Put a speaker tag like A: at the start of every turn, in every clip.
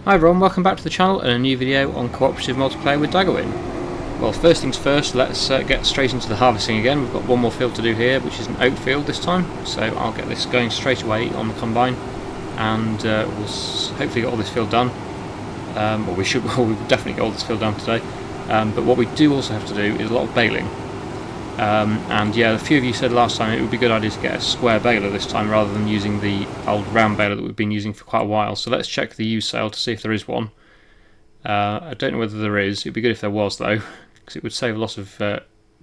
A: Hi everyone, welcome back to the channel and a new video on cooperative multiplayer with Daggerwin. Well, first things first, let's get straight into the harvesting again. We've got one more field to do here, which is an oat field this time, so I'll get this going straight away on the combine, and we'll hopefully get all this field done. Well, we'll definitely get all this field done today, but what we do also have to do is a lot of baling. And yeah, a few of you said last time it would be a good idea to get a square baler this time rather than using the old round baler that we've been using for quite a while. So let's check the use sale to see if there is one. I don't know whether there is. It would be good if there was though, because it would save a lot of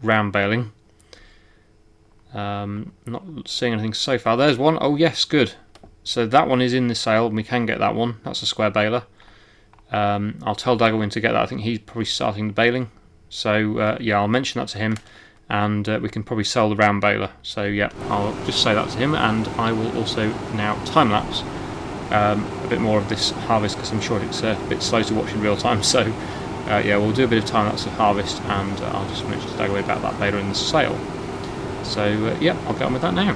A: round baling. Not seeing anything so far. There's one. Oh yes, good. So that one is in the sale and we can get that one. That's a square baler. I'll tell Daggerwin to get that. I think he's probably starting the baling. So yeah, I'll mention that to him. And we can probably sell the round baler. So yeah, I'll just say that to him, and I will also now time-lapse a bit more of this harvest, because I'm sure it's a bit slow to watch in real time. So yeah, we'll do a bit of time-lapse of harvest, and I'll just mention to Daggerwin about that baler in the sale. So yeah, I'll get on with that now.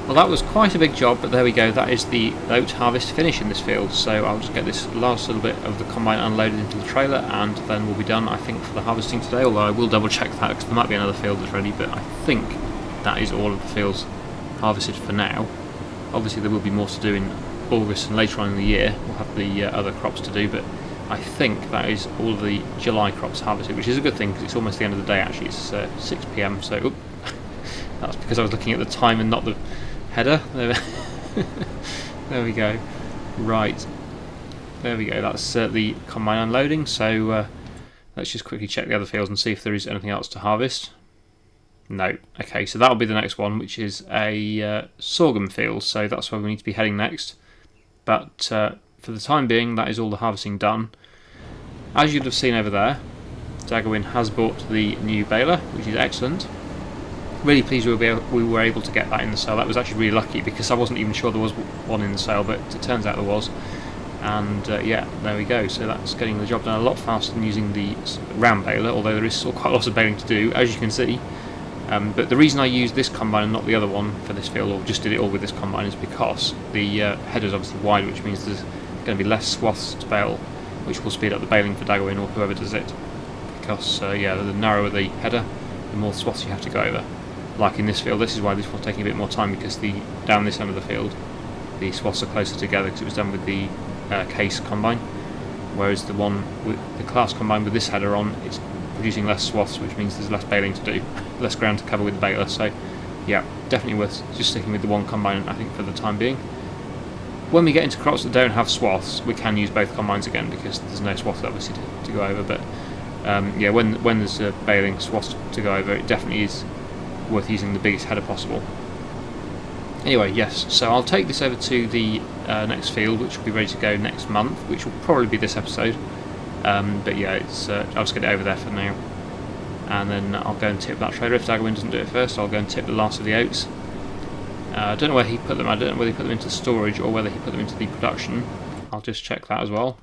A: Well, that was quite a big job, but there we go. That is the oat harvest finish in this field. So I'll just get this last little bit of the combine unloaded into the trailer, and then we'll be done, I think, for the harvesting today. Although I will double check that, because there might be another field that's ready, but I think that is all of the fields harvested for now. Obviously there will be more to do in August and later on in the year. We'll have the other crops to do, but I think that is all of the July crops harvested, which is a good thing, because it's almost the end of the day. Actually, it's 6 PM, so that's because I was looking at the time and not the header. There we go. Right, there we go. That's the combine unloading. So let's just quickly check the other fields and see if there is anything else to harvest. No. Okay, so that'll be the next one, which is a sorghum field. So that's where we need to be heading next. But for the time being, that is all the harvesting done. As you'd have seen over there, Daggerwin has bought the new baler, which is excellent. Really pleased we were able to get that in the sale. That was actually really lucky, because I wasn't even sure there was one in the sale, but it turns out there was. And yeah, there we go. So that's getting the job done a lot faster than using the round baler, although there is still quite a lot of baling to do, as you can see. But the reason I used this combine and not the other one for this field, or just did it all with this combine, is because the header is obviously wide, which means there's going to be less swaths to bale, which will speed up the baling for Daggerwin or whoever does it. Because yeah, the narrower the header, the more swaths you have to go over. Like in this field, this is why this one's taking a bit more time, because down this end of the field, the swaths are closer together because it was done with the case combine, whereas the one with the class combine with this header on, it's producing less swaths, which means there's less baling to do, less ground to cover with the baler. So yeah, definitely worth just sticking with the one combine, I think, for the time being. When we get into crops that don't have swaths, we can use both combines again, because there's no swaths obviously to go over. But yeah, when there's baling swaths to go over, it definitely is worth using the biggest header possible. Anyway, yes, so I'll take this over to the next field, which will be ready to go next month, which will probably be this episode. But yeah, I'll just get it over there for now, and then I'll go and tip that trailer. If Daggerwin doesn't do it first, I'll go and tip the last of the oats. I don't know where he put them. I don't know whether he put them into storage or whether he put them into the production. I'll just check that as well.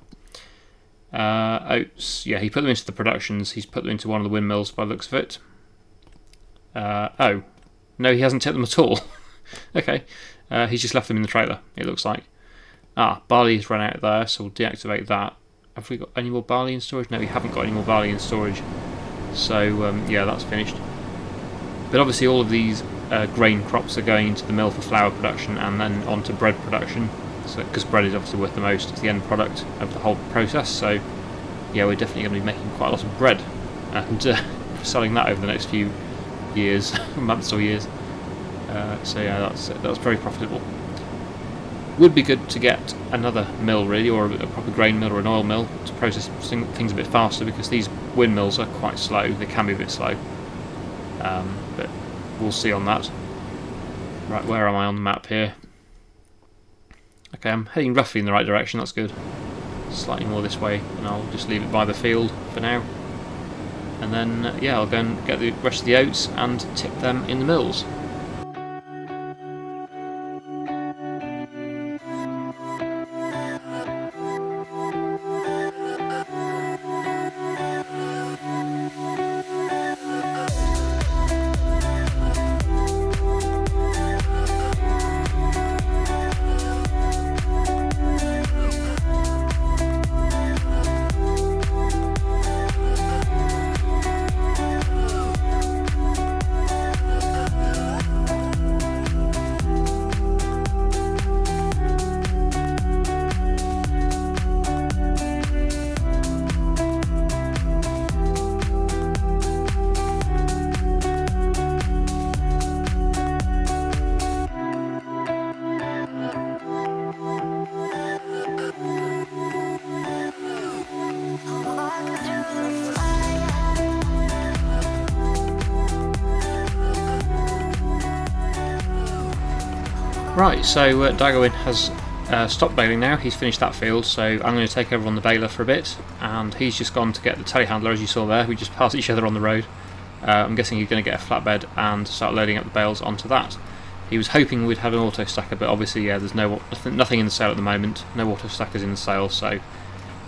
A: Oats, yeah, he put them into the productions. He's put them into one of the windmills by the looks of it. Oh, no, he hasn't tipped them at all. Okay, he's just left them in the trailer, it looks like. Barley has run out there, so we'll deactivate that. Have we got any more barley in storage? No, we haven't got any more barley in storage. So yeah, that's finished. But obviously all of these grain crops are going into the mill for flour production and then onto bread production. So because bread is obviously worth the most, it's the end product of the whole process. So yeah, we're definitely going to be making quite a lot of bread and selling that over the next few years, months or years. So yeah, that's very profitable. Would be good to get another mill really, or a proper grain mill or an oil mill to process things a bit faster, because these windmills are quite slow. They can be a bit slow, but we'll see on that. Right, where am I on the map here? Okay, I'm heading roughly in the right direction, that's good. Slightly more this way, and I'll just leave it by the field for now. And then yeah, I'll go and get the rest of the oats and tip them in the mills. Right, so Daggerwin has stopped baling now. He's finished that field, so I'm going to take over on the baler for a bit, and he's just gone to get the telehandler, as you saw there. We just passed each other on the road. I'm guessing he's going to get a flatbed and start loading up the bales onto that. He was hoping we'd have an auto stacker, but obviously yeah, there's nothing in the sale at the moment. No auto stackers in the sale, so it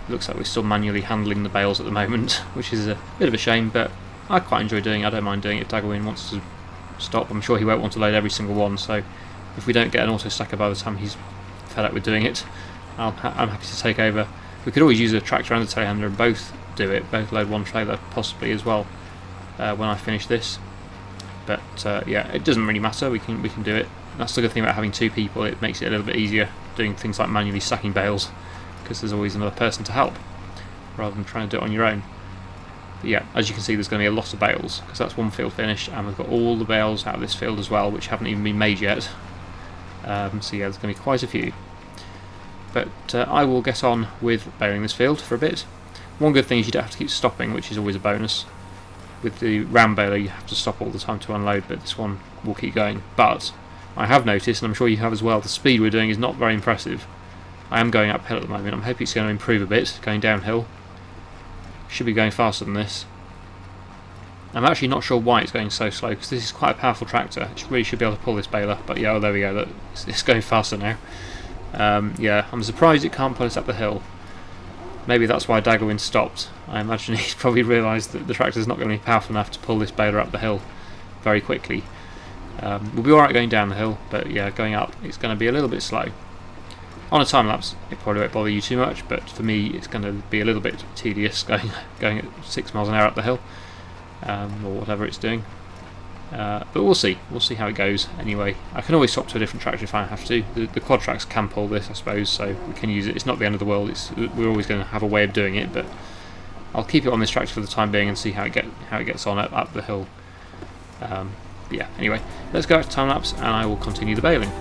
A: looks like we're still manually handling the bales at the moment, which is a bit of a shame, but I quite enjoy doing it. I don't mind doing it if Daggerwin wants to stop. I'm sure he won't want to load every single one, so if we don't get an auto stacker by the time he's fed up with doing it, I'm happy to take over. We could always use a tractor and a telehandler and both do it, both load one trailer possibly as well when I finish this. But yeah, it doesn't really matter, we can do it. That's the good thing about having two people, it makes it a little bit easier doing things like manually stacking bales, because there's always another person to help, rather than trying to do it on your own. But yeah, as you can see, there's going to be a lot of bales, because that's one field finished, and we've got all the bales out of this field as well, which haven't even been made yet. So yeah, there's going to be quite a few. But I will get on with baling this field for a bit. One good thing is you don't have to keep stopping, which is always a bonus. With the round baler you have to stop all the time to unload, but this one will keep going. But I have noticed, and I'm sure you have as well, the speed we're doing is not very impressive. I am going uphill at the moment. I'm hoping it's going to improve a bit, going downhill. Should be going faster than this. I'm actually not sure why it's going so slow, because this is quite a powerful tractor. It really should be able to pull this baler, but yeah, oh, there we go, look, it's going faster now. Yeah, I'm surprised it can't pull us up the hill. Maybe that's why Daggerwin stopped. I imagine he's probably realised that the tractor's not going to be powerful enough to pull this baler up the hill very quickly. We'll be alright going down the hill, but yeah, going up it's going to be a little bit slow. On a time lapse it probably won't bother you too much, but for me it's going to be a little bit tedious going at 6 miles an hour up the hill, or whatever it's doing. But we'll see how it goes. Anyway, I can always swap to a different tractor if I have to. The quad tracks can pull this, I suppose, so we can use it. It's not the end of the world. We're always going to have a way of doing it, but I'll keep it on this tractor for the time being and see how it gets on up the hill. But yeah, anyway, let's go out to time lapse and I will continue the baling.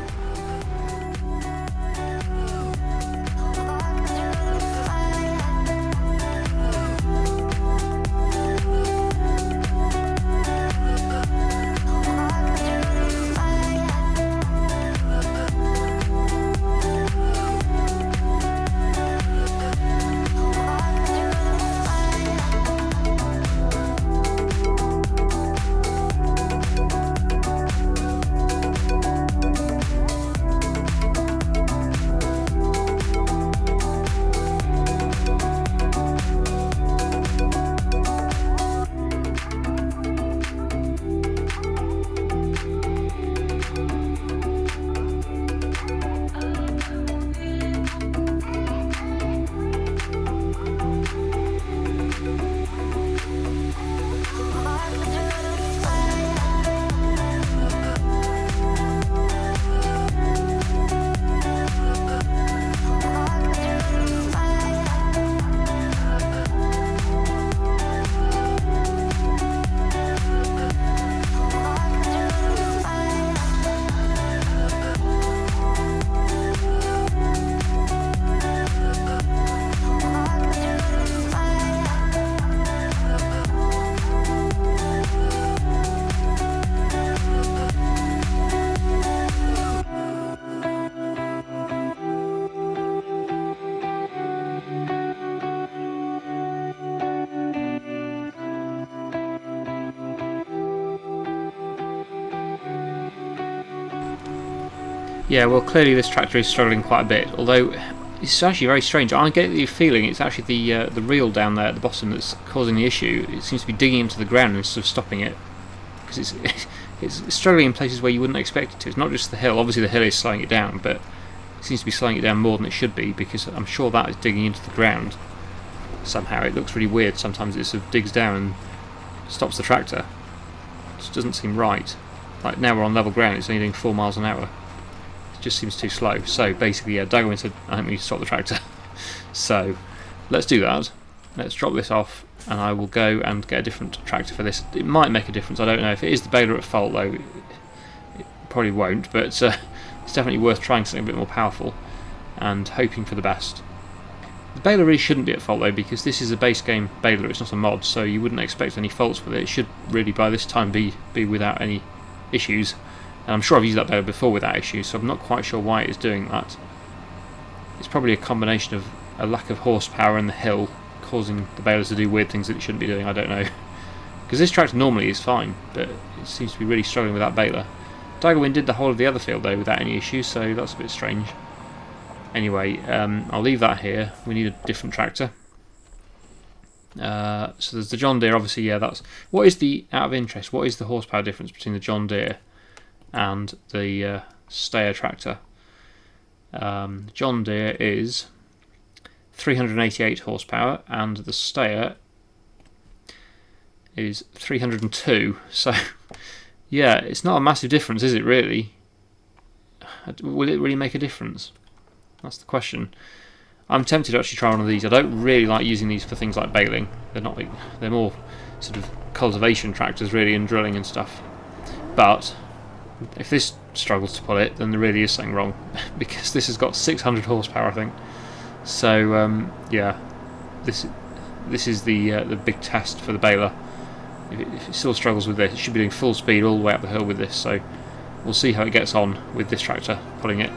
A: Yeah, well, clearly this tractor is struggling quite a bit, although it's actually very strange. I get the feeling it's actually the reel down there at the bottom that's causing the issue. It seems to be digging into the ground instead of stopping it, because it's struggling in places where you wouldn't expect it to. It's not just the hill. Obviously the hill is slowing it down, but it seems to be slowing it down more than it should be, because I'm sure that is digging into the ground somehow. It looks really weird. Sometimes it sort of digs down and stops the tractor. It just doesn't seem right. Like now we're on level ground, it's only doing 4 miles an hour. Just seems too slow. So basically, yeah, Daggerwin said I think we need to stop the tractor. So let's do that. Let's drop this off and I will go and get a different tractor for this. It might make a difference, I don't know. If it is the baler at fault though, it probably won't, but it's definitely worth trying something a bit more powerful and hoping for the best. The baler really shouldn't be at fault though, because this is a base game baler, it's not a mod, so you wouldn't expect any faults with it. It should really by this time be without any issues. And I'm sure I've used that baler before without issues, so I'm not quite sure why it is doing that. It's probably a combination of a lack of horsepower in the hill causing the balers to do weird things that it shouldn't be doing, I don't know. Because this tractor normally is fine, but it seems to be really struggling with that baler. Daggerwin did the whole of the other field though without any issues, so that's a bit strange. Anyway, I'll leave that here. We need a different tractor. So there's the John Deere, obviously, yeah, that's... What is the, out of interest, what is the horsepower difference between the John Deere and the Steyr tractor. John Deere is 388 horsepower and the Steyr is 302. So yeah, it's not a massive difference, is it really? Will it really make a difference? That's the question. I'm tempted to actually try one of these. I don't really like using these for things like baling. They're more sort of cultivation tractors really, and drilling and stuff. But if this struggles to pull it, then there really is something wrong, because this has got 600 horsepower, I think. So yeah, this is the big test for the baler. If it still struggles with this, it should be doing full speed all the way up the hill with this. So we'll see how it gets on with this tractor pulling it.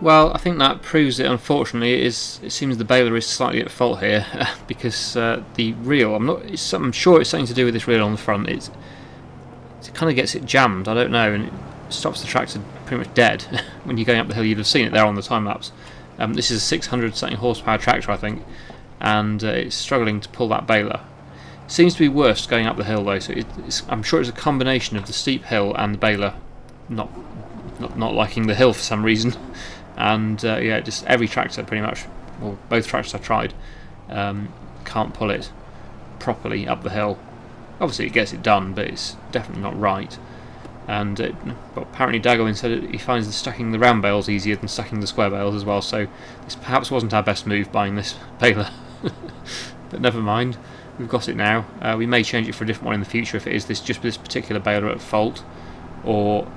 A: Well, I think that proves it. Unfortunately, it seems the baler is slightly at fault here because the reel. I'm sure it's something to do with this reel on the front. It kind of gets it jammed. I don't know, and it stops the tractor pretty much dead when you're going up the hill. You'd have seen it there on the time lapse. This is a 600 something horsepower tractor, I think, and it's struggling to pull that baler. Seems to be worse going up the hill though. So I'm sure it's a combination of the steep hill and the baler not liking the hill for some reason. And yeah, just every tractor pretty much, well, both tractors I've tried, can't pull it properly up the hill. Obviously it gets it done, but it's definitely not right. And but apparently Daggerwin said he finds the stacking the round bales easier than stacking the square bales as well, so this perhaps wasn't our best move buying this baler. But never mind, we've got it now. We may change it for a different one in the future if it is just this particular baler at fault. Or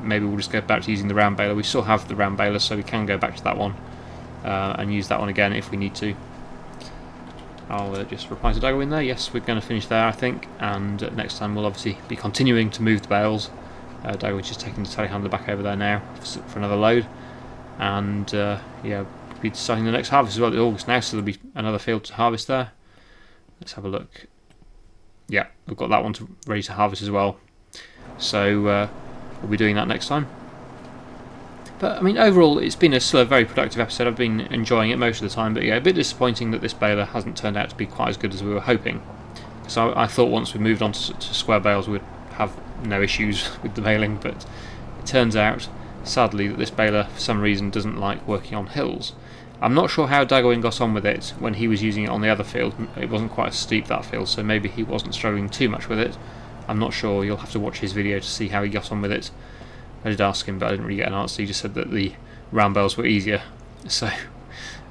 A: maybe we'll just go back to using the round baler. We still have the round baler, so we can go back to that one and use that one again if we need to. I'll just reply to Daggerwin there. Yes, we're going to finish there, I think, and next time we'll obviously be continuing to move the bales. Daggerwin's just taking the telehandler back over there now for another load, and yeah, we'll be starting the next harvest as well. It's August now, so there'll be another field to harvest there. Let's have a look. Yeah, we've got that one ready to harvest as well. So we'll be doing that next time. But I mean, overall, it's been still a very productive episode. I've been enjoying it most of the time. But yeah, a bit disappointing that this baler hasn't turned out to be quite as good as we were hoping. So I thought once we moved on to square bales, we'd have no issues with the baling. But it turns out, sadly, that this baler for some reason doesn't like working on hills. I'm not sure how Daggerwin got on with it when he was using it on the other field. It wasn't quite as steep, that field, so maybe he wasn't struggling too much with it. I'm not sure. You'll have to watch his video to see how he got on with it. I did ask him, but I didn't really get an answer. He just said that the round bales were easier. So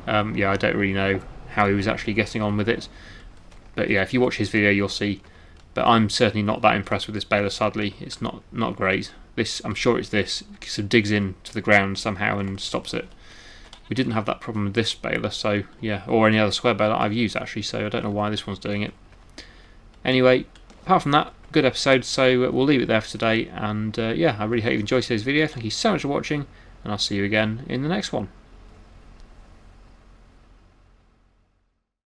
A: yeah, I don't really know how he was actually getting on with it. But yeah, if you watch his video, you'll see. But I'm certainly not that impressed with this baler. Sadly, it's not great. This, I'm sure it's this. It sort of digs into the ground somehow and stops it. We didn't have that problem with this baler, so yeah, or any other square baler I've used actually. So I don't know why this one's doing it. Anyway, apart from that, good episode. So we'll leave it there for today. And yeah, I really hope you enjoyed today's video. Thank you so much for watching, and I'll see you again in the next one.